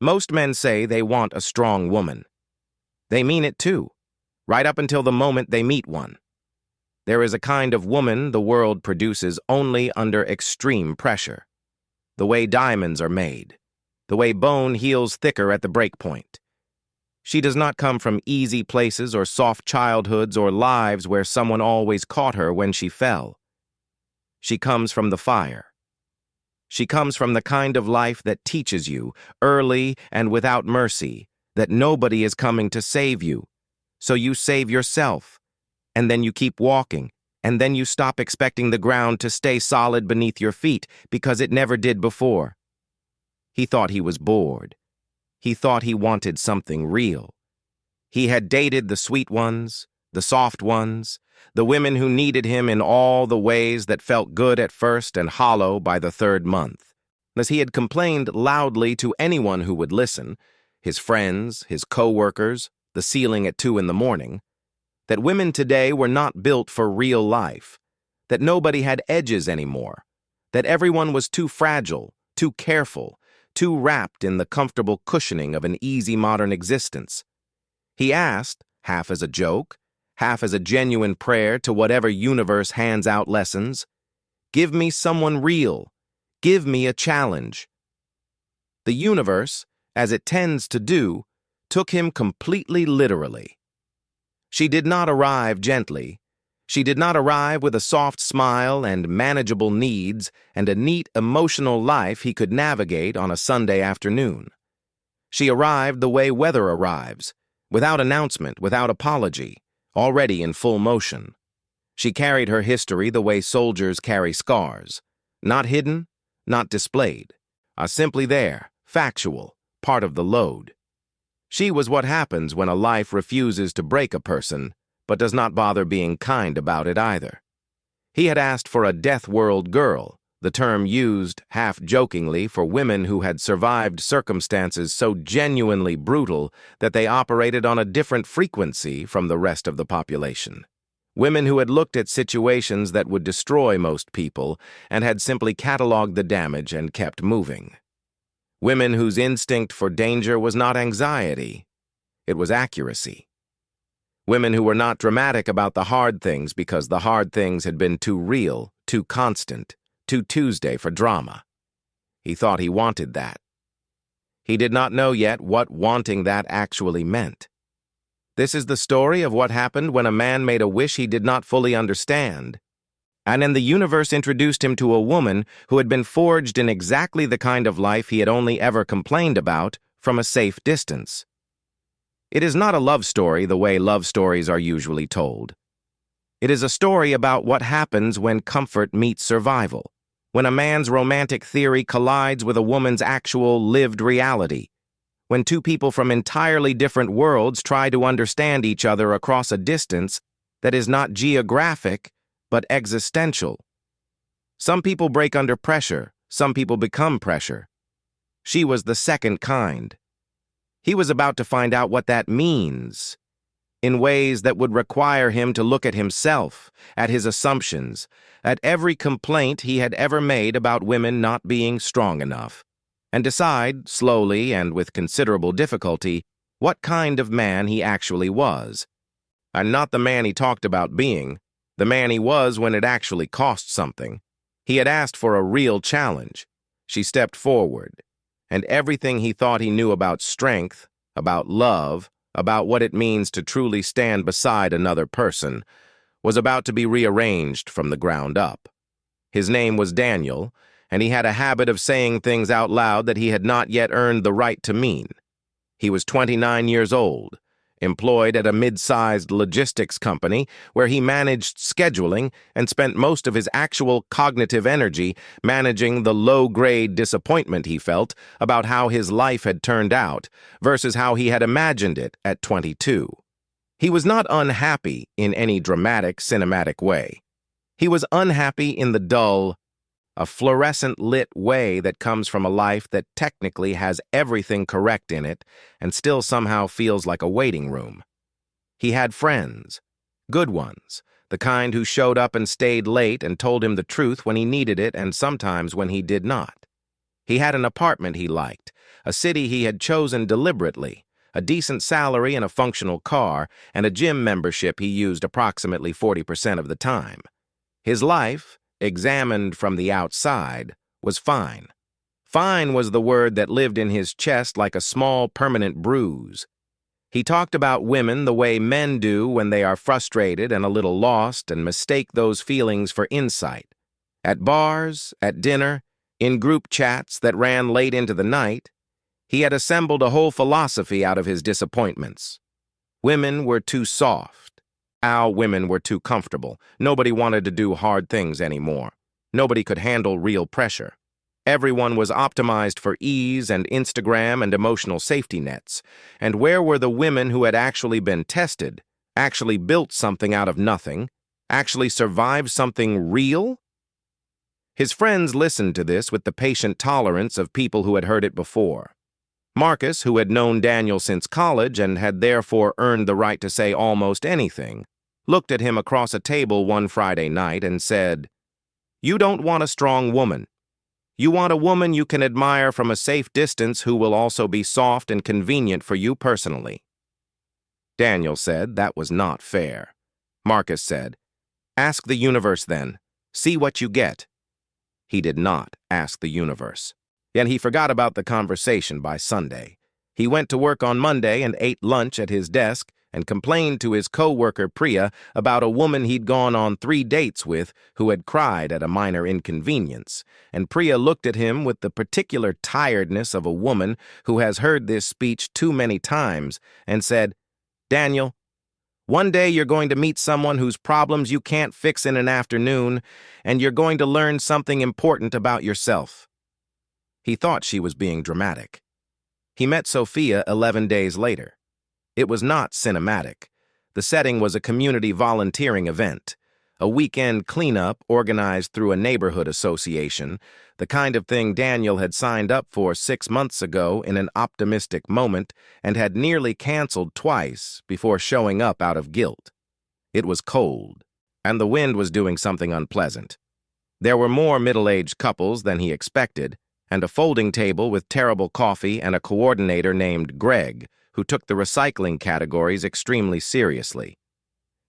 Most men say they want a strong woman. They mean it too, right up until the moment they meet one. There is a kind of woman the world produces only under extreme pressure. The way diamonds are made, the way bone heals thicker at the breakpoint. She does not come from easy places or soft childhoods or lives where someone always caught her when she fell. She comes from the fire. She comes from the kind of life that teaches you, early and without mercy, that nobody is coming to save you. So you save yourself, and then you keep walking, and then you stop expecting the ground to stay solid beneath your feet because it never did before. He thought he was bored. He thought he wanted something real. He had dated the sweet ones, the soft ones, the women who needed him in all the ways that felt good at first and hollow by the third month. As he had complained loudly to anyone who would listen, his friends, his co-workers, the ceiling at 2 in the morning, that women today were not built for real life, that nobody had edges anymore, that everyone was too fragile, too careful, too wrapped in the comfortable cushioning of an easy modern existence. He asked, half as a joke, half as a genuine prayer to whatever universe hands out lessons, "Give me someone real. Give me a challenge." The universe, as it tends to do, took him completely literally. She did not arrive gently. She did not arrive with a soft smile and manageable needs and a neat emotional life he could navigate on a Sunday afternoon. She arrived the way weather arrives, without announcement, without apology, already in full motion. She carried her history the way soldiers carry scars, not hidden, not displayed, simply there, factual, part of the load. She was what happens when a life refuses to break a person, but does not bother being kind about it either. He had asked for a Deathworld girl, the term used half-jokingly for women who had survived circumstances so genuinely brutal that they operated on a different frequency from the rest of the population. Women who had looked at situations that would destroy most people and had simply cataloged the damage and kept moving. Women whose instinct for danger was not anxiety, it was accuracy. Women who were not dramatic about the hard things because the hard things had been too real, too constant, too Tuesday for drama. He thought he wanted that. He did not know yet what wanting that actually meant. This is the story of what happened when a man made a wish he did not fully understand, and then the universe introduced him to a woman who had been forged in exactly the kind of life he had only ever complained about from a safe distance. It is not a love story the way love stories are usually told. It is a story about what happens when comfort meets survival, when a man's romantic theory collides with a woman's actual lived reality, when two people from entirely different worlds try to understand each other across a distance that is not geographic, but existential. Some people break under pressure, some people become pressure. She was the second kind. He was about to find out what that means, in ways that would require him to look at himself, at his assumptions, at every complaint he had ever made about women not being strong enough, and decide, slowly and with considerable difficulty, what kind of man he actually was. And not the man he talked about being, the man he was when it actually cost something. He had asked for a real challenge. She stepped forward, and everything he thought he knew about strength, about love, about what it means to truly stand beside another person, was about to be rearranged from the ground up. His name was Daniel, and he had a habit of saying things out loud that he had not yet earned the right to mean. He was 29 years old, employed at a mid-sized logistics company where he managed scheduling and spent most of his actual cognitive energy managing the low-grade disappointment he felt about how his life had turned out versus how he had imagined it at 22. He was not unhappy in any dramatic, cinematic way. He was unhappy in the dull, a fluorescent-lit way that comes from a life that technically has everything correct in it and still somehow feels like a waiting room. He had friends, good ones, the kind who showed up and stayed late and told him the truth when he needed it and sometimes when he did not. He had an apartment he liked, a city he had chosen deliberately, a decent salary and a functional car, and a gym membership he used approximately 40% of the time. His life, examined from the outside, was fine. Fine was the word that lived in his chest like a small permanent bruise. He talked about women the way men do when they are frustrated and a little lost and mistake those feelings for insight. At bars, at dinner, in group chats that ran late into the night, he had assembled a whole philosophy out of his disappointments. Women were too soft. Our women were too comfortable. Nobody wanted to do hard things anymore. Nobody could handle real pressure. Everyone was optimized for ease and Instagram and emotional safety nets. And where were the women who had actually been tested, actually built something out of nothing, actually survived something real? His friends listened to this with the patient tolerance of people who had heard it before. Marcus, who had known Daniel since college and had therefore earned the right to say almost anything, looked at him across a table one Friday night and said, "You don't want a strong woman. You want a woman you can admire from a safe distance who will also be soft and convenient for you personally." Daniel said that was not fair. Marcus said, "Ask the universe then. See what you get." He did not ask the universe. Yet he forgot about the conversation by Sunday. He went to work on Monday and ate lunch at his desk and complained to his co-worker Priya about a woman he'd gone on 3 dates with who had cried at a minor inconvenience, and Priya looked at him with the particular tiredness of a woman who has heard this speech too many times and said, "Daniel, one day you're going to meet someone whose problems you can't fix in an afternoon, and you're going to learn something important about yourself." He thought she was being dramatic. He met Sophia 11 days later. It was not cinematic. The setting was a community volunteering event, a weekend cleanup organized through a neighborhood association, the kind of thing Daniel had signed up for 6 months ago in an optimistic moment and had nearly canceled twice before showing up out of guilt. It was cold, and the wind was doing something unpleasant. There were more middle-aged couples than he expected, and a folding table with terrible coffee and a coordinator named Greg, who took the recycling categories extremely seriously.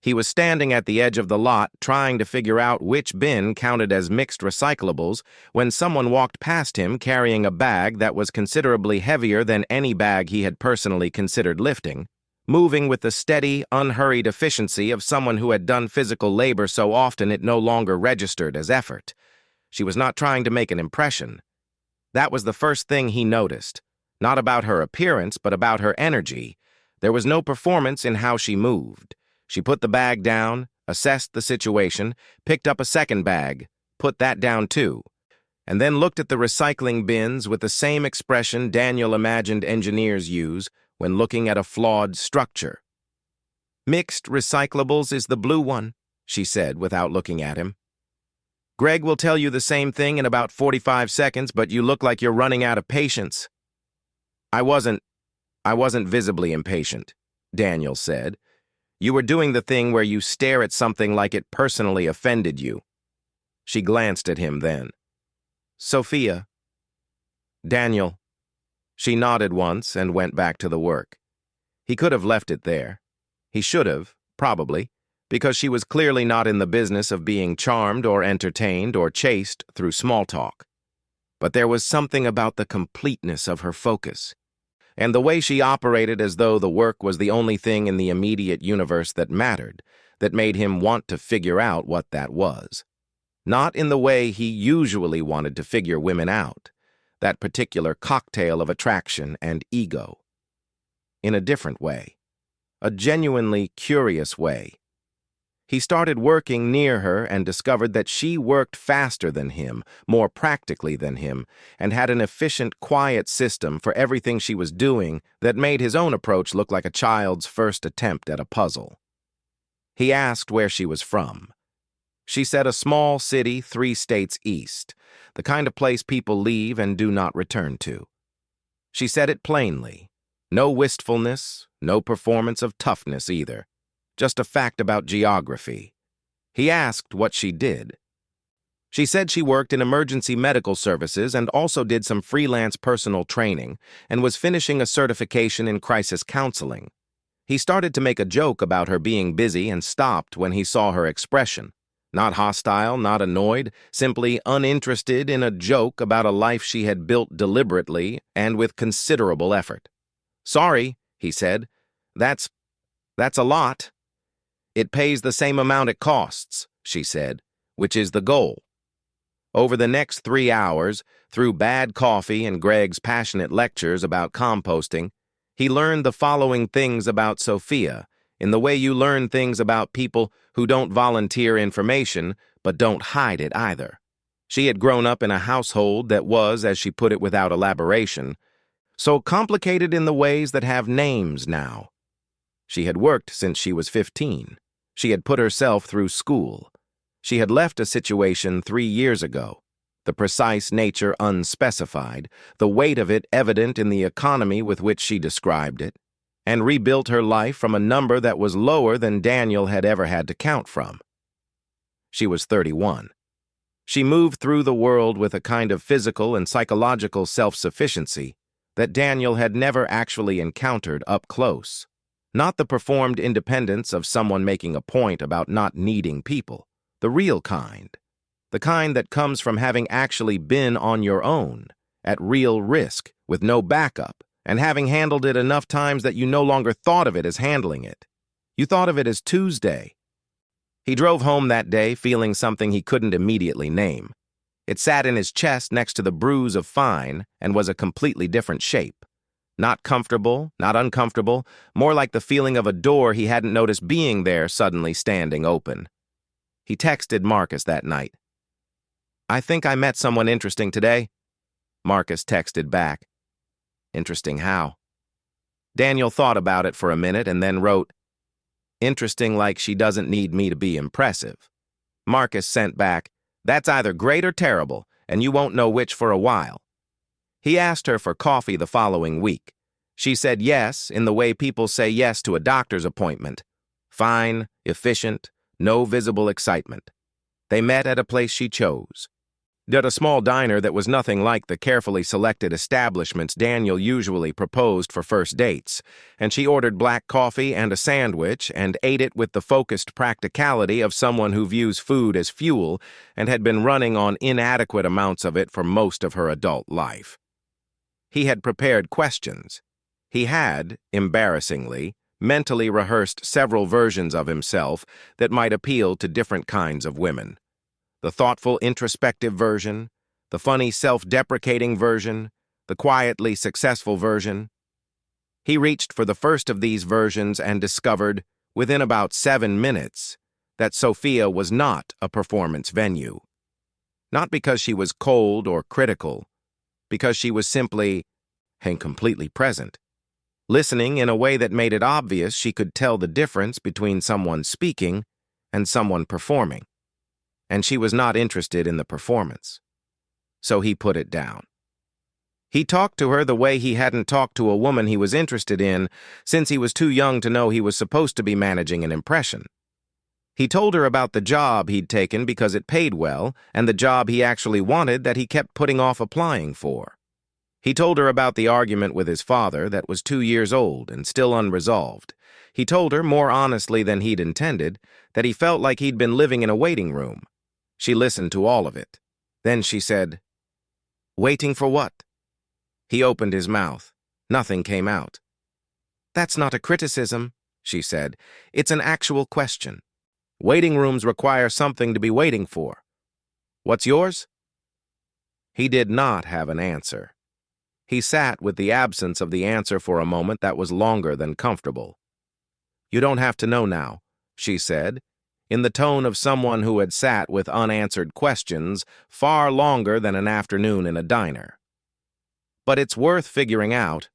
He was standing at the edge of the lot trying to figure out which bin counted as mixed recyclables when someone walked past him carrying a bag that was considerably heavier than any bag he had personally considered lifting, moving with the steady, unhurried efficiency of someone who had done physical labor so often it no longer registered as effort. She was not trying to make an impression. That was the first thing he noticed. Not about her appearance, but about her energy. There was no performance in how she moved. She put the bag down, assessed the situation, picked up a second bag, put that down too, and then looked at the recycling bins with the same expression Daniel imagined engineers use when looking at a flawed structure. "Mixed recyclables is the blue one," she said without looking at him. "Greg will tell you the same thing in about 45 seconds, but you look like you're running out of patience." I wasn't visibly impatient," Daniel said. "You were doing the thing where you stare at something like it personally offended you." She glanced at him then. "Sophia." "Daniel." She nodded once and went back to the work. He could have left it there. He should have, probably, because she was clearly not in the business of being charmed or entertained or chased through small talk. But there was something about the completeness of her focus, and the way she operated as though the work was the only thing in the immediate universe that mattered, that made him want to figure out what that was. Not in the way he usually wanted to figure women out, that particular cocktail of attraction and ego. In a different way, a genuinely curious way. He started working near her and discovered that she worked faster than him, more practically than him, and had an efficient, quiet system for everything she was doing that made his own approach look like a child's first attempt at a puzzle. He asked where she was from. She said a small city 3 states east, the kind of place people leave and do not return to. She said it plainly. No wistfulness, no performance of toughness either. Just a fact about geography. He asked what she did. She said she worked in emergency medical services and also did some freelance personal training and was finishing a certification in crisis counseling. He started to make a joke about her being busy and stopped when he saw her expression. Not hostile, not annoyed, simply uninterested in a joke about a life she had built deliberately and with considerable effort. "Sorry," he said. That's a lot." "It pays the same amount it costs," she said, "which is the goal." Over the next 3 hours, through bad coffee and Greg's passionate lectures about composting, he learned the following things about Sophia, in the way you learn things about people who don't volunteer information but don't hide it either. She had grown up in a household that was, as she put it without elaboration, so complicated in the ways that have names now. She had worked since she was 15. She had put herself through school. She had left a situation 3 years ago, the precise nature unspecified, the weight of it evident in the economy with which she described it, and rebuilt her life from a number that was lower than Daniel had ever had to count from. She was 31. She moved through the world with a kind of physical and psychological self-sufficiency that Daniel had never actually encountered up close. Not the performed independence of someone making a point about not needing people, the real kind. The kind that comes from having actually been on your own, at real risk, with no backup, and having handled it enough times that you no longer thought of it as handling it. You thought of it as Tuesday. He drove home that day feeling something he couldn't immediately name. It sat in his chest next to the bruise of fine and was a completely different shape. Not comfortable, not uncomfortable, more like the feeling of a door he hadn't noticed being there suddenly standing open. He texted Marcus that night. "I think I met someone interesting today." Marcus texted back. "Interesting how?" Daniel thought about it for a minute and then wrote, "Interesting like she doesn't need me to be impressive." Marcus sent back, "That's either great or terrible, and you won't know which for a while." He asked her for coffee the following week. She said yes in the way people say yes to a doctor's appointment. Fine, efficient, no visible excitement. They met at a place she chose. At a small diner that was nothing like the carefully selected establishments Daniel usually proposed for first dates, and she ordered black coffee and a sandwich and ate it with the focused practicality of someone who views food as fuel and had been running on inadequate amounts of it for most of her adult life. He had prepared questions. He had, embarrassingly, mentally rehearsed several versions of himself that might appeal to different kinds of women. The thoughtful, introspective version, the funny, self-deprecating version, the quietly successful version. He reached for the first of these versions and discovered, within about 7 minutes, that Sophia was not a performance venue. Not because she was cold or critical, because she was simply and completely present, listening in a way that made it obvious she could tell the difference between someone speaking and someone performing. And she was not interested in the performance. So he put it down. He talked to her the way he hadn't talked to a woman he was interested in since he was too young to know he was supposed to be managing an impression. He told her about the job he'd taken because it paid well and the job he actually wanted that he kept putting off applying for. He told her about the argument with his father that was 2 years old and still unresolved. He told her, more honestly than he'd intended, that he felt like he'd been living in a waiting room. She listened to all of it. Then she said, "Waiting for what?" He opened his mouth. Nothing came out. "That's not a criticism," she said. "It's an actual question. Waiting rooms require something to be waiting for. What's yours?" He did not have an answer. He sat with the absence of the answer for a moment that was longer than comfortable. "You don't have to know now," she said, in the tone of someone who had sat with unanswered questions far longer than an afternoon in a diner. "But it's worth figuring out."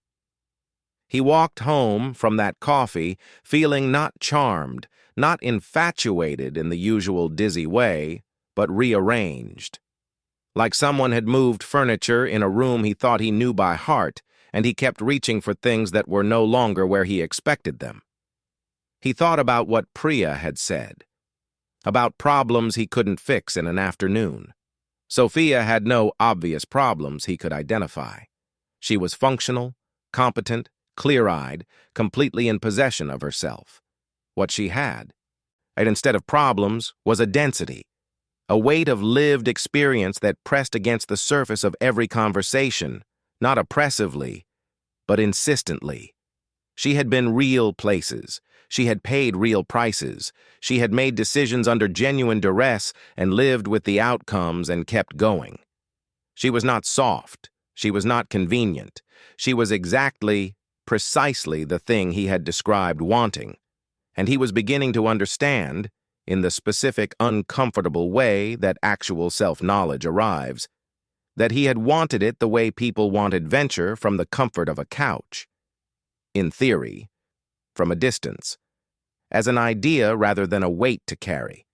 He walked home from that coffee feeling not charmed, not infatuated in the usual dizzy way, but rearranged. Like someone had moved furniture in a room he thought he knew by heart, and he kept reaching for things that were no longer where he expected them. He thought about what Priya had said, about problems he couldn't fix in an afternoon, Sophia had no obvious problems he could identify. She was functional, competent, clear-eyed, completely in possession of herself. What she had, and instead of problems, was a density, a weight of lived experience that pressed against the surface of every conversation, not oppressively, but insistently. She had been real places. She had paid real prices. She had made decisions under genuine duress and lived with the outcomes and kept going. She was not soft. She was not convenient. She was precisely the thing he had described wanting. And he was beginning to understand, in the specific, uncomfortable way that actual self-knowledge arrives, that he had wanted it the way people want adventure from the comfort of a couch. In theory, from a distance, as an idea rather than a weight to carry.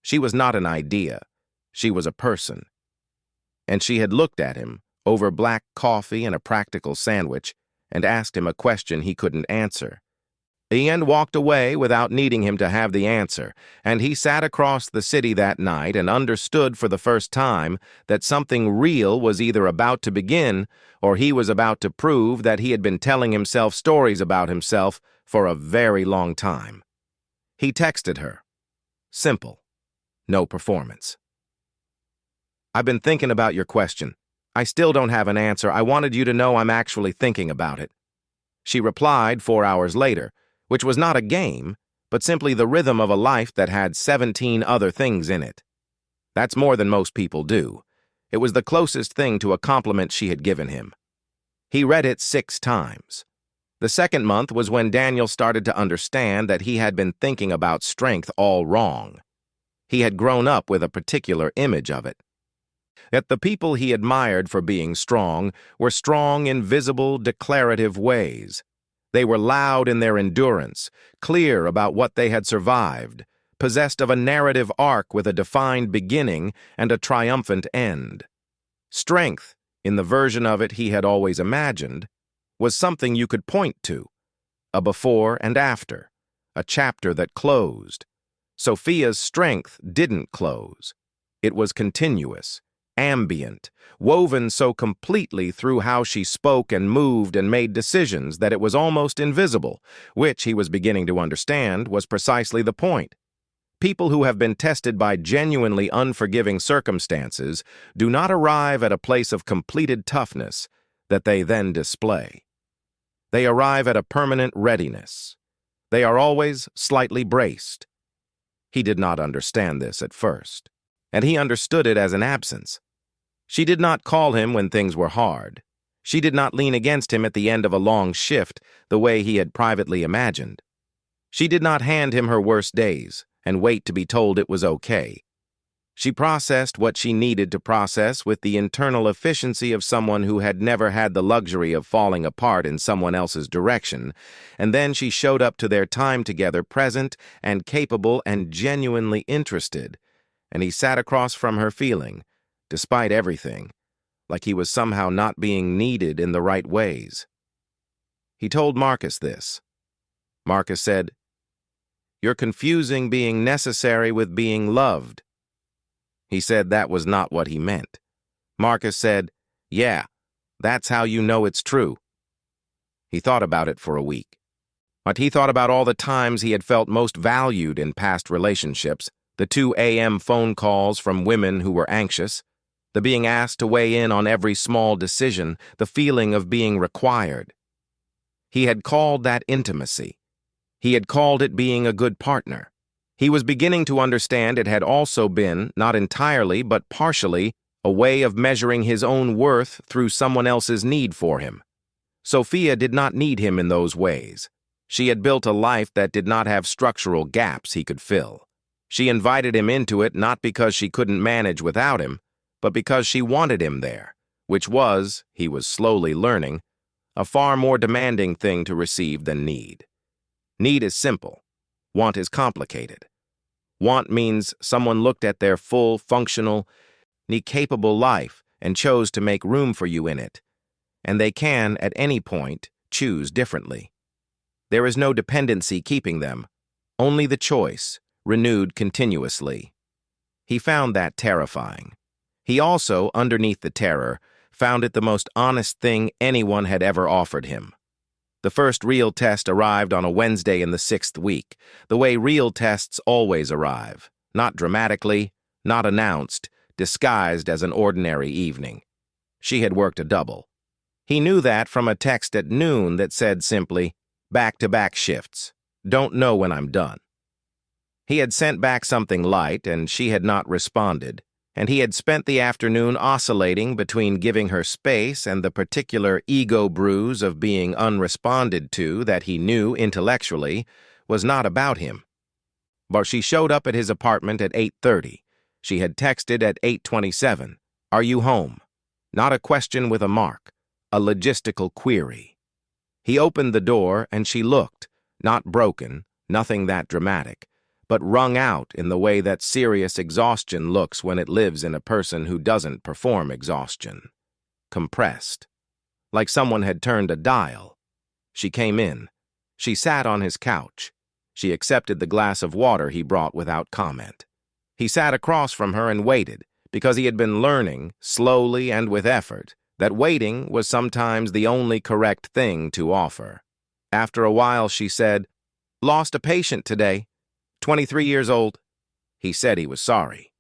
She was not an idea, she was a person. And she had looked at him, over black coffee and a practical sandwich, and asked him a question he couldn't answer. Ian walked away without needing him to have the answer, and he sat across the city that night and understood for the first time that something real was either about to begin or he was about to prove that he had been telling himself stories about himself for a very long time. He texted her. Simple. No performance. I've been thinking about your question. I still don't have an answer. I wanted you to know I'm actually thinking about it. She replied 4 hours later, which was not a game, but simply the rhythm of a life that had 17 other things in it. That's more than most people do. It was the closest thing to a compliment she had given him. He read it 6 times. The second month was when Daniel started to understand that he had been thinking about strength all wrong. He had grown up with a particular image of it. That the people he admired for being strong were strong in visible, declarative ways. They were loud in their endurance, clear about what they had survived, possessed of a narrative arc with a defined beginning and a triumphant end. Strength, in the version of it he had always imagined, was something you could point to, a before and after, a chapter that closed. Sophia's strength didn't close. It was continuous, ambient, woven so completely through how she spoke and moved and made decisions that it was almost invisible, which he was beginning to understand was precisely the point. People who have been tested by genuinely unforgiving circumstances do not arrive at a place of completed toughness that they then display. They arrive at a permanent readiness. They are always slightly braced. He did not understand this at first, and he understood it as an absence. She did not call him when things were hard. She did not lean against him at the end of a long shift the way he had privately imagined. She did not hand him her worst days and wait to be told it was okay. She processed what she needed to process with the internal efficiency of someone who had never had the luxury of falling apart in someone else's direction, and then she showed up to their time together present and capable and genuinely interested, and he sat across from her feeling, despite everything, like he was somehow not being needed in the right ways. He told Marcus this. Marcus said, "You're confusing being necessary with being loved." He said that was not what he meant. Marcus said, "Yeah, that's how you know it's true." He thought about it for a week. But he thought about all the times he had felt most valued in past relationships, the 2 a.m. phone calls from women who were anxious, the being asked to weigh in on every small decision, the feeling of being required. He had called that intimacy. He had called it being a good partner. He was beginning to understand it had also been, not entirely but partially, a way of measuring his own worth through someone else's need for him. Sophia did not need him in those ways. She had built a life that did not have structural gaps he could fill. She invited him into it not because she couldn't manage without him, but because she wanted him there, which was, he was slowly learning, a far more demanding thing to receive than need. Need is simple. Want is complicated. Want means someone looked at their full, functional, capable life and chose to make room for you in it, and they can, at any point, choose differently. There is no dependency keeping them, only the choice, renewed continuously. He found that terrifying. He also, underneath the terror, found it the most honest thing anyone had ever offered him. The first real test arrived on a Wednesday in the 6th week, the way real tests always arrive, not dramatically, not announced, disguised as an ordinary evening. She had worked a double. He knew that from a text at noon that said simply, "Back-to-back shifts. Don't know when I'm done." He had sent back something light, and she had not responded, and he had spent the afternoon oscillating between giving her space and the particular ego bruise of being unresponded to that he knew intellectually was not about him. But she showed up at his apartment at 8:30. She had texted at 8:27, "Are you home?" Not a question with a mark, a logistical query. He opened the door and she looked, not broken, nothing that dramatic, but wrung out in the way that serious exhaustion looks when it lives in a person who doesn't perform exhaustion. Compressed. Like someone had turned a dial. She came in. She sat on his couch. She accepted the glass of water he brought without comment. He sat across from her and waited, because he had been learning, slowly and with effort, that waiting was sometimes the only correct thing to offer. After a while she said, "Lost a patient today. 23 years old." He said he was sorry.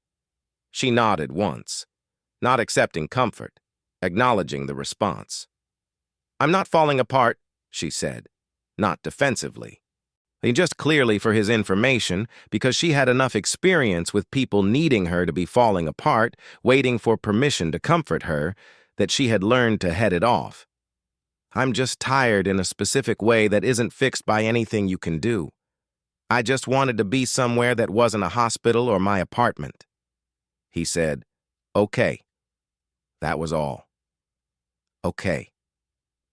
She nodded once, not accepting comfort, acknowledging the response. "I'm not falling apart," she said, not defensively. Just clearly for his information, because she had enough experience with people needing her to be falling apart, waiting for permission to comfort her, that she had learned to head it off. "I'm just tired in a specific way that isn't fixed by anything you can do. I just wanted to be somewhere that wasn't a hospital or my apartment." He said, "Okay." That was all. Okay.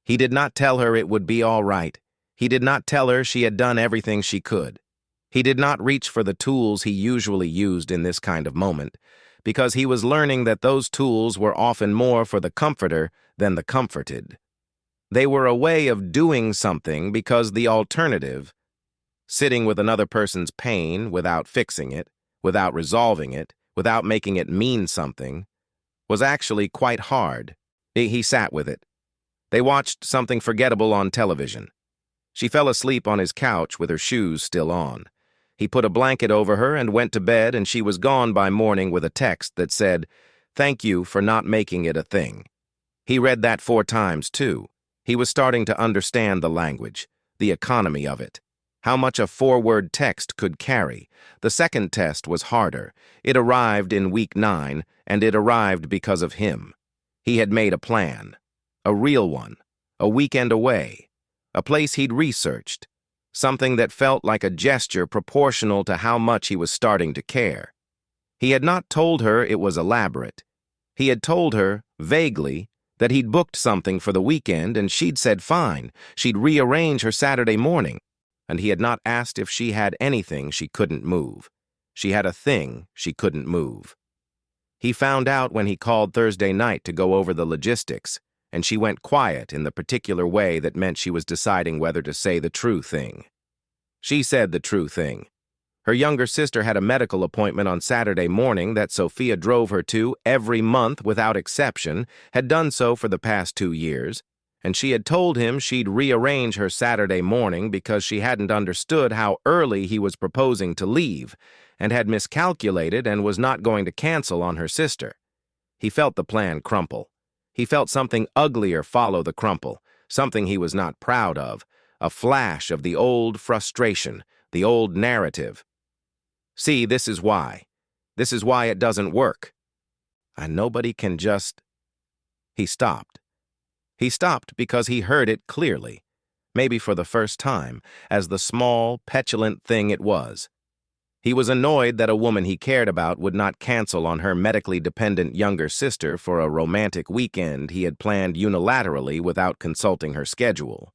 He did not tell her it would be all right. He did not tell her she had done everything she could. He did not reach for the tools he usually used in this kind of moment, because he was learning that those tools were often more for the comforter than the comforted. They were a way of doing something because the alternative, sitting with another person's pain without fixing it, without resolving it, without making it mean something, was actually quite hard. He sat with it. They watched something forgettable on television. She fell asleep on his couch with her shoes still on. He put a blanket over her and went to bed, and she was gone by morning with a text that said, "Thank you for not making it a thing." He read that 4 times, too. He was starting to understand the language, the economy of it. How much a 4-word text could carry. The second test was harder. It arrived in week 9, and it arrived because of him. He had made a plan. A real one. A weekend away. A place he'd researched. Something that felt like a gesture proportional to how much he was starting to care. He had not told her it was elaborate. He had told her, vaguely, that he'd booked something for the weekend and she'd said fine. She'd rearrange her Saturday morning. And he had not asked if she had anything she couldn't move. She had a thing she couldn't move. He found out when he called Thursday night to go over the logistics, and she went quiet in the particular way that meant she was deciding whether to say the true thing. She said the true thing. Her younger sister had a medical appointment on Saturday morning that Sophia drove her to every month without exception, had done so for the past 2 years, and she had told him she'd rearrange her Saturday morning because she hadn't understood how early he was proposing to leave, and had miscalculated and was not going to cancel on her sister. He felt the plan crumple. He felt something uglier follow the crumple, something he was not proud of, a flash of the old frustration, the old narrative. "See, this is why. This is why it doesn't work. And nobody can just..." He stopped. He stopped because he heard it clearly, maybe for the first time, as the small, petulant thing it was. He was annoyed that a woman he cared about would not cancel on her medically dependent younger sister for a romantic weekend he had planned unilaterally without consulting her schedule.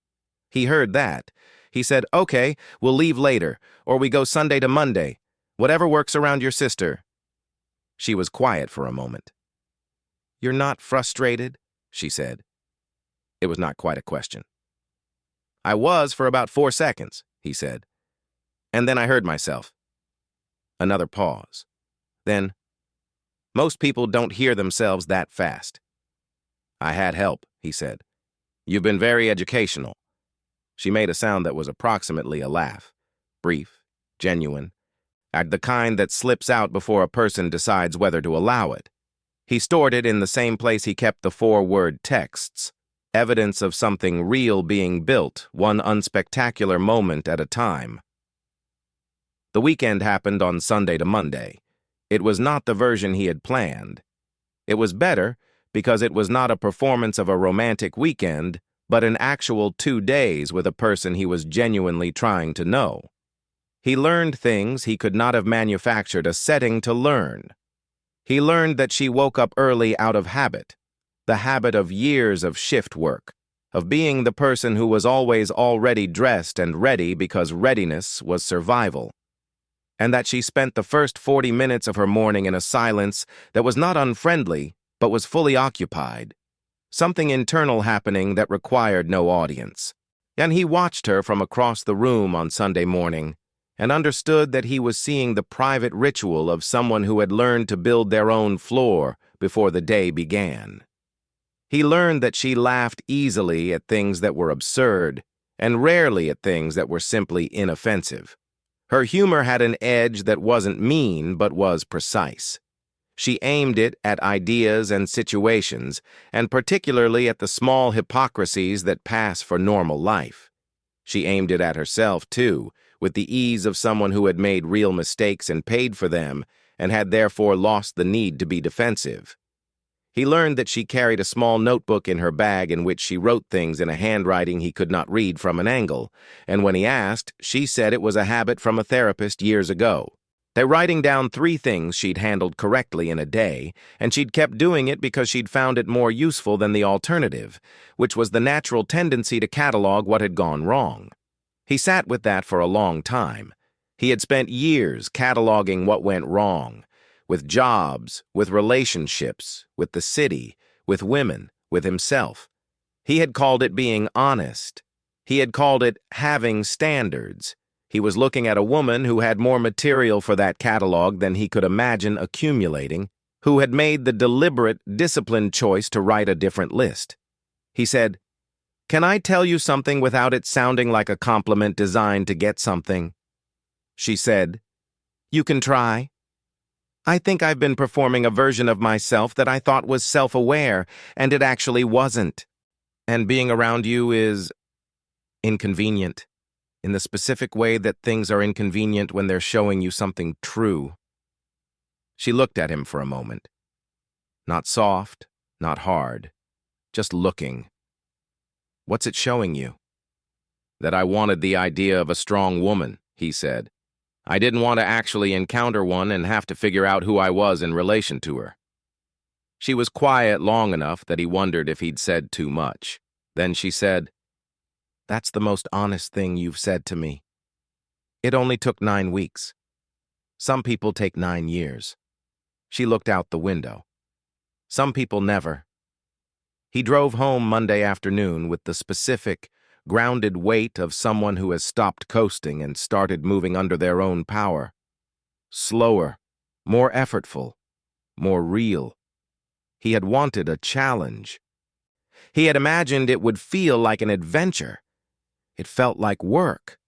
He heard that. He said, "Okay, we'll leave later, or we go Sunday to Monday. Whatever works around your sister." She was quiet for a moment. "You're not frustrated?" she said. It was not quite a question. "I was for about 4 seconds," he said. "And then I heard myself." Another pause. Then, Most people don't hear themselves that fast. I had help, he said. You've been very educational. She made a sound that was approximately a laugh. Brief, genuine, the kind that slips out before a person decides whether to allow it. He stored it in the same place he kept the 4-word texts, evidence of something real being built, one unspectacular moment at a time. The weekend happened on Sunday to Monday. It was not the version he had planned. It was better because it was not a performance of a romantic weekend, but an actual 2 days with a person he was genuinely trying to know. He learned things he could not have manufactured a setting to learn. He learned that she woke up early out of habit, the habit of years of shift work, of being the person who was always already dressed and ready because readiness was survival, and that she spent the first 40 minutes of her morning in a silence that was not unfriendly, but was fully occupied, something internal happening that required no audience. And he watched her from across the room on Sunday morning, and understood that he was seeing the private ritual of someone who had learned to build their own floor before the day began. He learned that she laughed easily at things that were absurd, and rarely at things that were simply inoffensive. Her humor had an edge that wasn't mean, but was precise. She aimed it at ideas and situations, and particularly at the small hypocrisies that pass for normal life. She aimed it at herself, too, with the ease of someone who had made real mistakes and paid for them, and had therefore lost the need to be defensive. He learned that she carried a small notebook in her bag in which she wrote things in a handwriting he could not read from an angle, and when he asked, she said it was a habit from a therapist years ago. They're writing down 3 things she'd handled correctly in a day, and she'd kept doing it because she'd found it more useful than the alternative, which was the natural tendency to catalog what had gone wrong. He sat with that for a long time. He had spent years cataloging what went wrong, with jobs, with relationships, with the city, with women, with himself. He had called it being honest. He had called it having standards. He was looking at a woman who had more material for that catalog than he could imagine accumulating, who had made the deliberate, disciplined choice to write a different list. He said, "Can I tell you something without it sounding like a compliment designed to get something?" She said, "You can try." "I think I've been performing a version of myself that I thought was self-aware, and it actually wasn't. And being around you is inconvenient, in the specific way that things are inconvenient when they're showing you something true." She looked at him for a moment. Not soft, not hard, just looking. "What's it showing you?" "That I wanted the idea of a strong woman," he said. "I didn't want to actually encounter one and have to figure out who I was in relation to her." She was quiet long enough that he wondered if he'd said too much. Then she said, "That's the most honest thing you've said to me. It only took 9 weeks. Some people take 9 years. She looked out the window. Some people never. He drove home Monday afternoon with the specific, grounded weight of someone who has stopped coasting and started moving under their own power. Slower, more effortful, more real. He had wanted a challenge. He had imagined it would feel like an adventure. It felt like work.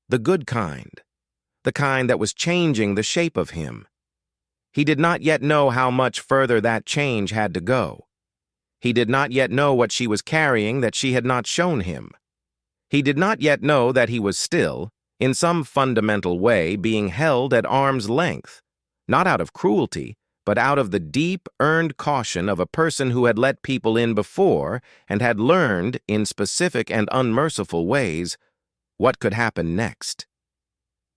The good kind. The kind that was changing the shape of him. He did not yet know how much further that change had to go. He did not yet know what she was carrying that she had not shown him. He did not yet know that he was still, in some fundamental way, being held at arm's length, not out of cruelty, but out of the deep, earned caution of a person who had let people in before and had learned, in specific and unmerciful ways, what could happen next.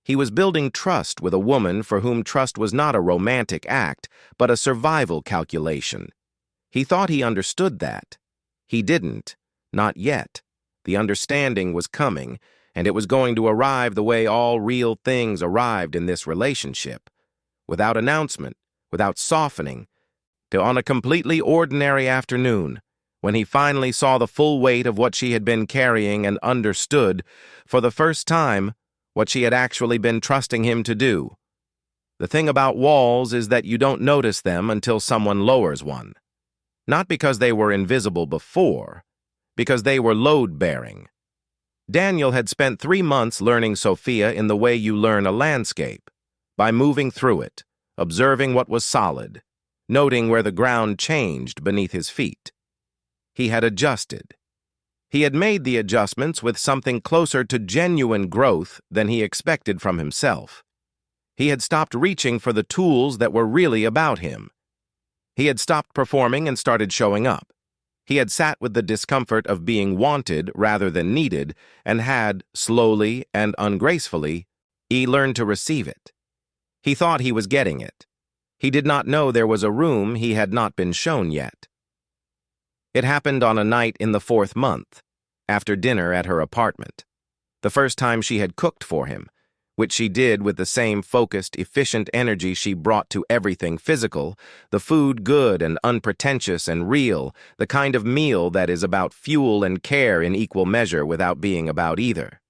He was building trust with a woman for whom trust was not a romantic act, but a survival calculation. He thought he understood that. He didn't, not yet. The understanding was coming, and it was going to arrive the way all real things arrived in this relationship, without announcement, without softening, till on a completely ordinary afternoon, when he finally saw the full weight of what she had been carrying and understood, for the first time, what she had actually been trusting him to do. The thing about walls is that you don't notice them until someone lowers one. Not because they were invisible before, because they were load-bearing. Daniel had spent 3 months learning Sophia in the way you learn a landscape, by moving through it, observing what was solid, noting where the ground changed beneath his feet. He had adjusted. He had made the adjustments with something closer to genuine growth than he expected from himself. He had stopped reaching for the tools that were really about him. He had stopped performing and started showing up. He had sat with the discomfort of being wanted rather than needed and had, slowly and ungracefully, learned to receive it. He thought he was getting it. He did not know there was a room he had not been shown yet. It happened on a night in the 4th month, after dinner at her apartment. The first time she had cooked for him, which she did with the same focused, efficient energy she brought to everything physical, the food good and unpretentious and real, the kind of meal that is about fuel and care in equal measure without being about either.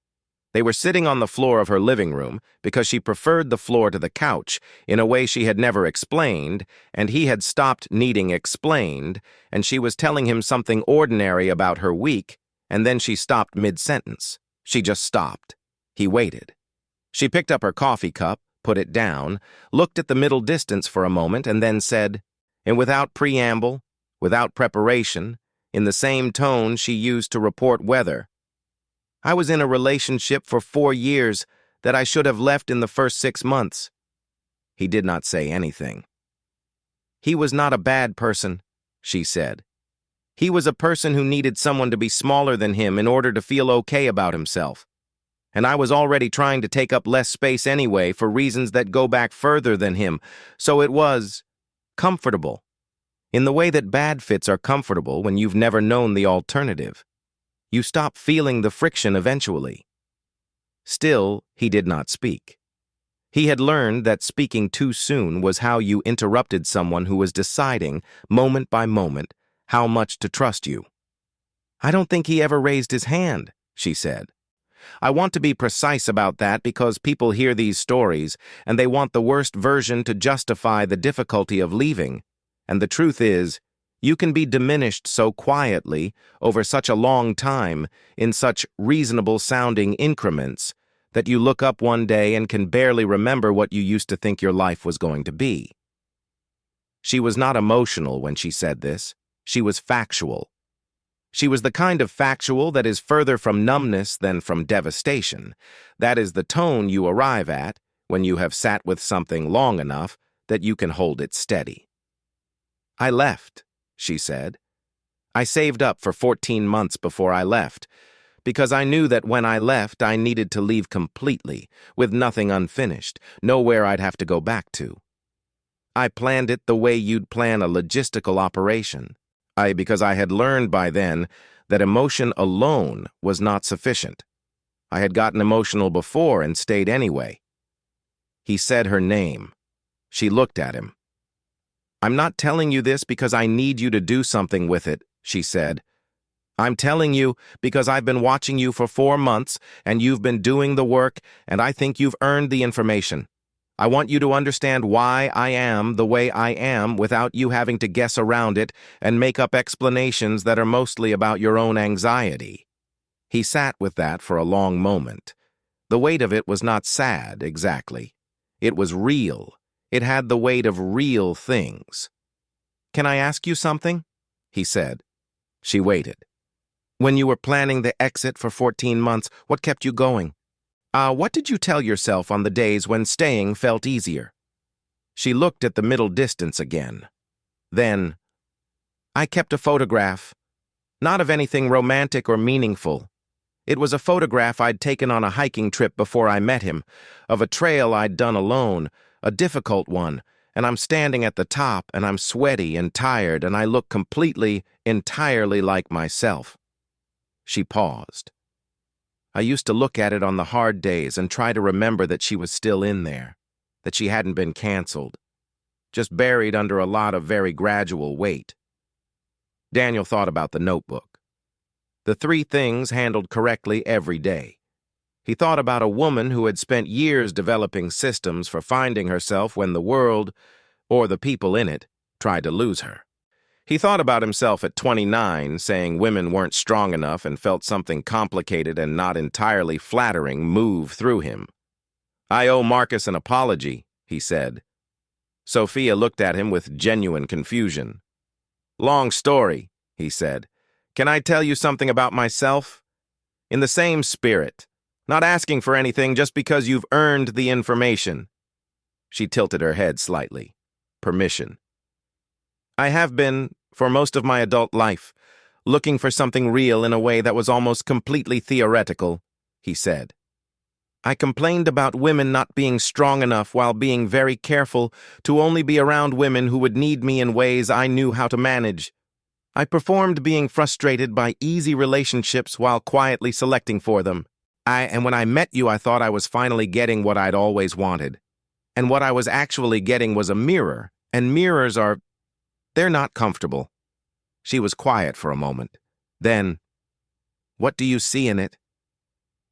They were sitting on the floor of her living room because she preferred the floor to the couch in a way she had never explained, and he had stopped needing explained, and she was telling him something ordinary about her week, and then she stopped mid-sentence. She just stopped. He waited. She picked up her coffee cup, put it down, looked at the middle distance for a moment, and then said, and without preamble, without preparation, in the same tone she used to report weather, "I was in a relationship for 4 years that I should have left in the first 6 months." He did not say anything. "He was not a bad person," she said. "He was a person who needed someone to be smaller than him in order to feel okay about himself. And I was already trying to take up less space anyway for reasons that go back further than him, so it was comfortable, in the way that bad fits are comfortable when you've never known the alternative. You stop feeling the friction eventually." Still, he did not speak. He had learned that speaking too soon was how you interrupted someone who was deciding, moment by moment, how much to trust you. "I don't think he ever raised his hand," she said. "I want to be precise about that because people hear these stories and they want the worst version to justify the difficulty of leaving. And the truth is, you can be diminished so quietly over such a long time in such reasonable-sounding increments that you look up one day and can barely remember what you used to think your life was going to be." She was not emotional when she said this. She was factual. She was the kind of factual that is further from numbness than from devastation. That is the tone you arrive at when you have sat with something long enough that you can hold it steady. "I left," she said. "I saved up for 14 months before I left, because I knew that when I left I needed to leave completely, with nothing unfinished, nowhere I'd have to go back to. I planned it the way you'd plan a logistical operation. Because I had learned by then that emotion alone was not sufficient. I had gotten emotional before and stayed anyway." He said her name. She looked at him. "I'm not telling you this because I need you to do something with it," she said. "I'm telling you because I've been watching you for 4 months and you've been doing the work and I think you've earned the information. I want you to understand why I am the way I am without you having to guess around it and make up explanations that are mostly about your own anxiety." He sat with that for a long moment. The weight of it was not sad, exactly. It was real. It had the weight of real things. "Can I ask you something?" he said. She waited. "When you were planning the exit for 14 months, what kept you going? What did you tell yourself on the days when staying felt easier?" She looked at the middle distance again. Then, "I kept a photograph. Not of anything romantic or meaningful. It was a photograph I'd taken on a hiking trip before I met him, of a trail I'd done alone, a difficult one, and I'm standing at the top, and I'm sweaty and tired, and I look completely, entirely like myself." She paused. "I used to look at it on the hard days and try to remember that she was still in there, that she hadn't been canceled, just buried under a lot of very gradual weight." Daniel thought about the notebook. The 3 things handled correctly every day. He thought about a woman who had spent years developing systems for finding herself when the world, or the people in it, tried to lose her. He thought about himself at 29, saying women weren't strong enough, and felt something complicated and not entirely flattering move through him. "I owe Marcus an apology," he said. Sophia looked at him with genuine confusion. "Long story," he said. "Can I tell you something about myself?" In the same spirit, not asking for anything just because you've earned the information. She tilted her head slightly. Permission. "I have been, for most of my adult life, looking for something real in a way that was almost completely theoretical," he said. "I complained about women not being strong enough while being very careful to only be around women who would need me in ways I knew how to manage. I performed being frustrated by easy relationships while quietly selecting for them. And when I met you, I thought I was finally getting what I'd always wanted. And what I was actually getting was a mirror, and mirrors they're not comfortable." She was quiet for a moment. Then, "What do you see in it?"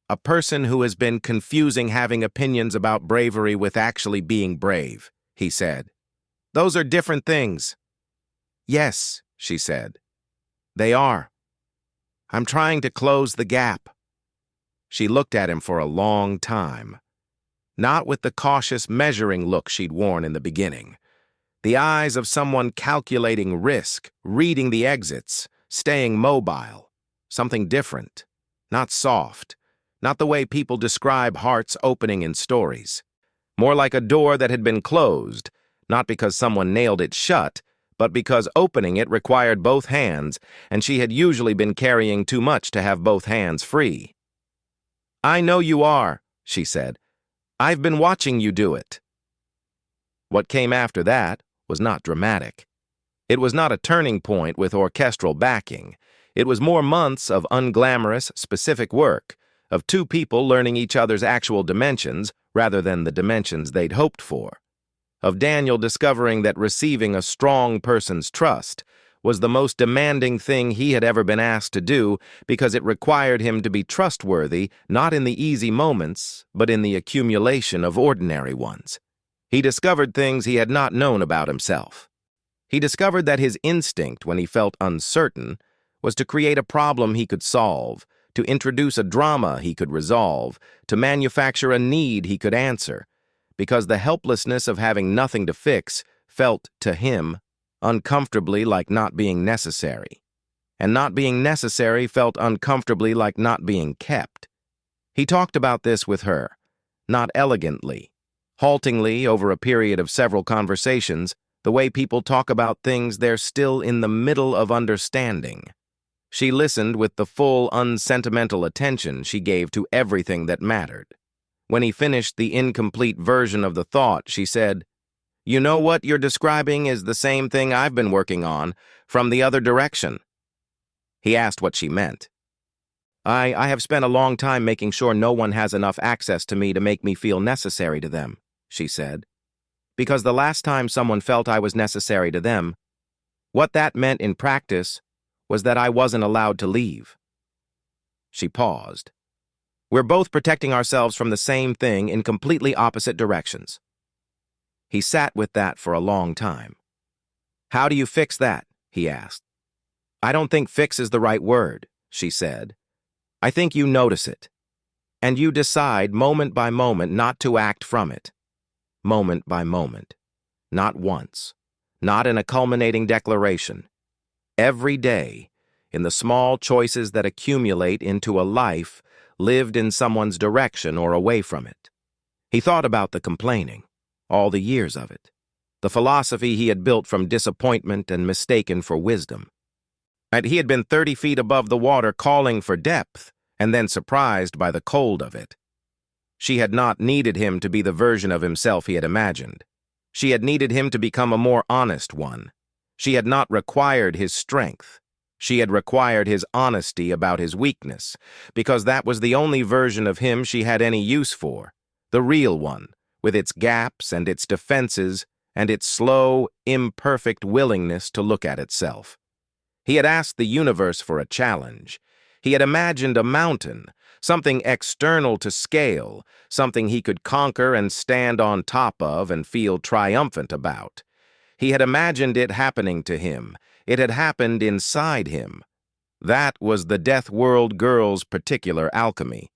"A person who has been confusing having opinions about bravery with actually being brave," he said. "Those are different things." "Yes," she said. "They are. I'm trying to close the gap." She looked at him for a long time, not with the cautious, measuring look she'd worn in the beginning. The eyes of someone calculating risk, reading the exits, staying mobile. Something different, not soft, not the way people describe hearts opening in stories. More like a door that had been closed, not because someone nailed it shut, but because opening it required both hands, and she had usually been carrying too much to have both hands free. "I know you are," she said. "I've been watching you do it." What came after that was not dramatic. It was not a turning point with orchestral backing. It was more months of unglamorous, specific work, of two people learning each other's actual dimensions rather than the dimensions they'd hoped for. Of Daniel discovering that receiving a strong person's trust was the most demanding thing he had ever been asked to do because it required him to be trustworthy not in the easy moments, but in the accumulation of ordinary ones. He discovered things he had not known about himself. He discovered that his instinct, when he felt uncertain, was to create a problem he could solve, to introduce a drama he could resolve, to manufacture a need he could answer, because the helplessness of having nothing to fix felt, to him, uncomfortably like not being necessary. And not being necessary felt uncomfortably like not being kept. He talked about this with her, not elegantly, haltingly over a period of several conversations, the way people talk about things they're still in the middle of understanding. She listened with the full, unsentimental attention she gave to everything that mattered. When he finished the incomplete version of the thought, she said, "You know what you're describing is the same thing I've been working on, from the other direction." He asked what she meant. I have spent a long time making sure no one has enough access to me to make me feel necessary to them," she said. "Because the last time someone felt I was necessary to them, what that meant in practice was that I wasn't allowed to leave." She paused. "We're both protecting ourselves from the same thing in completely opposite directions." He sat with that for a long time. "How do you fix that?" he asked. "I don't think fix is the right word," she said. "I think you notice it. And you decide moment by moment not to act from it. Moment by moment. Not once. Not in a culminating declaration. Every day, in the small choices that accumulate into a life lived in someone's direction or away from it." He thought about the complaining, all the years of it, the philosophy he had built from disappointment and mistaken for wisdom. And he had been 30 feet above the water calling for depth, and then surprised by the cold of it. She had not needed him to be the version of himself he had imagined. She had needed him to become a more honest one. She had not required his strength. She had required his honesty about his weakness, because that was the only version of him she had any use for, the real one, with its gaps and its defenses and its slow, imperfect willingness to look at itself. He had asked the universe for a challenge. He had imagined a mountain, something external to scale, something he could conquer and stand on top of and feel triumphant about. He had imagined it happening to him. It had happened inside him. That was the Deathworld girl's particular alchemy.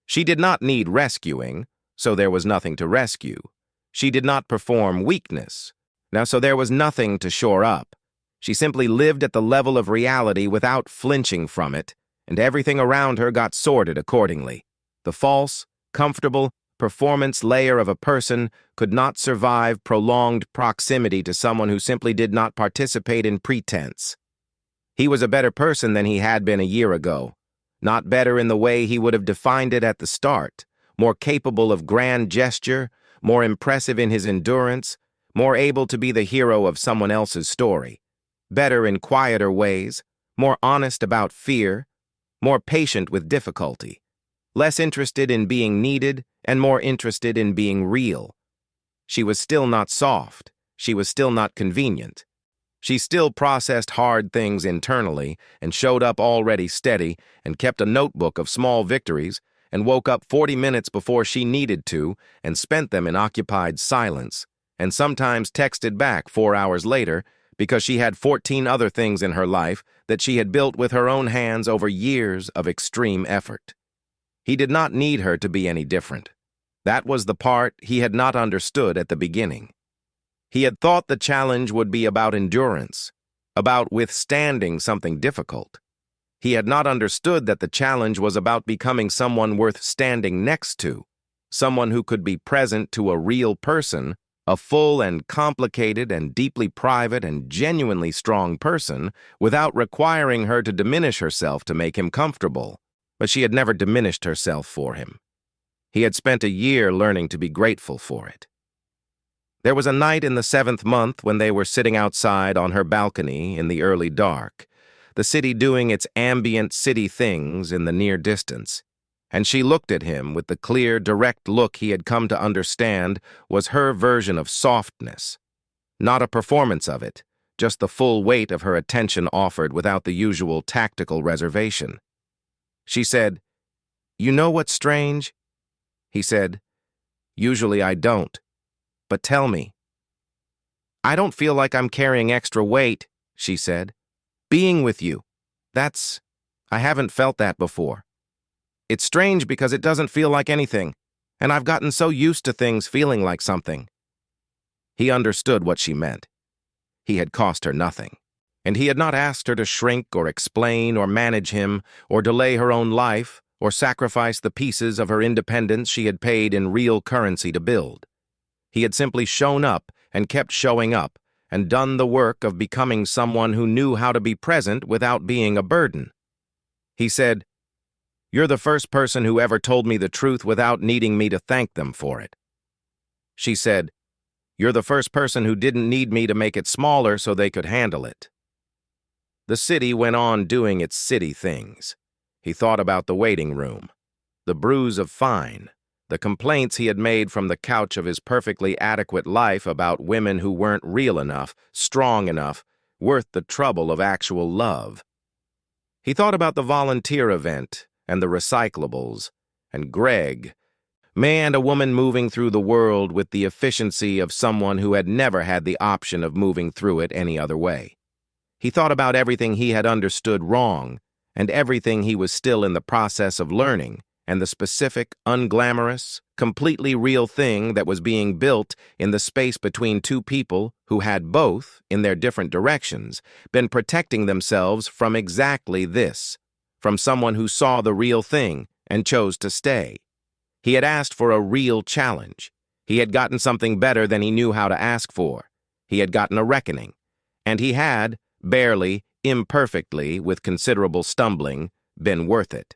She did not need rescuing, so there was nothing to rescue. She did not perform weakness. Now, so there was nothing to shore up. She simply lived at the level of reality without flinching from it, and everything around her got sorted accordingly. The false, comfortable, performance layer of a person could not survive prolonged proximity to someone who simply did not participate in pretense. He was a better person than he had been a year ago. Not better in the way he would have defined it at the start, more capable of grand gesture, more impressive in his endurance, more able to be the hero of someone else's story. Better in quieter ways, more honest about fear, more patient with difficulty, less interested in being needed and more interested in being real. She was still not soft. She was still not convenient. She still processed hard things internally and showed up already steady and kept a notebook of small victories and woke up 40 minutes before she needed to and spent them in occupied silence and sometimes texted back 4 hours later because she had 14 other things in her life that she had built with her own hands over years of extreme effort. He did not need her to be any different. That was the part he had not understood at the beginning. He had thought the challenge would be about endurance, about withstanding something difficult. He had not understood that the challenge was about becoming someone worth standing next to, someone who could be present to a real person, a full and complicated and deeply private and genuinely strong person, without requiring her to diminish herself to make him comfortable. But she had never diminished herself for him. He had spent a year learning to be grateful for it. There was a night in the 7th month when they were sitting outside on her balcony in the early dark, the city doing its ambient city things in the near distance, and she looked at him with the clear, direct look he had come to understand was her version of softness. Not a performance of it, just the full weight of her attention offered without the usual tactical reservation. She said, "You know what's strange?" He said, "Usually I don't. But tell me." "I don't feel like I'm carrying extra weight," she said. "Being with you. I haven't felt that before. It's strange because it doesn't feel like anything, and I've gotten so used to things feeling like something." He understood what she meant. He had cost her nothing, and he had not asked her to shrink or explain or manage him or delay her own life or sacrifice the pieces of her independence she had paid in real currency to build. He had simply shown up and kept showing up and done the work of becoming someone who knew how to be present without being a burden. He said, "You're the first person who ever told me the truth without needing me to thank them for it." She said, "You're the first person who didn't need me to make it smaller so they could handle it." The city went on doing its city things. He thought about the waiting room, the bruise of fine, the complaints he had made from the couch of his perfectly adequate life about women who weren't real enough, strong enough, worth the trouble of actual love. He thought about the volunteer event and the recyclables, and Greg, man and a woman moving through the world with the efficiency of someone who had never had the option of moving through it any other way. He thought about everything he had understood wrong and everything he was still in the process of learning, and the specific, unglamorous, completely real thing that was being built in the space between two people who had both, in their different directions, been protecting themselves from exactly this, from someone who saw the real thing and chose to stay. He had asked for a real challenge. He had gotten something better than he knew how to ask for. He had gotten a reckoning. And he had, barely, imperfectly, with considerable stumbling, been worth it.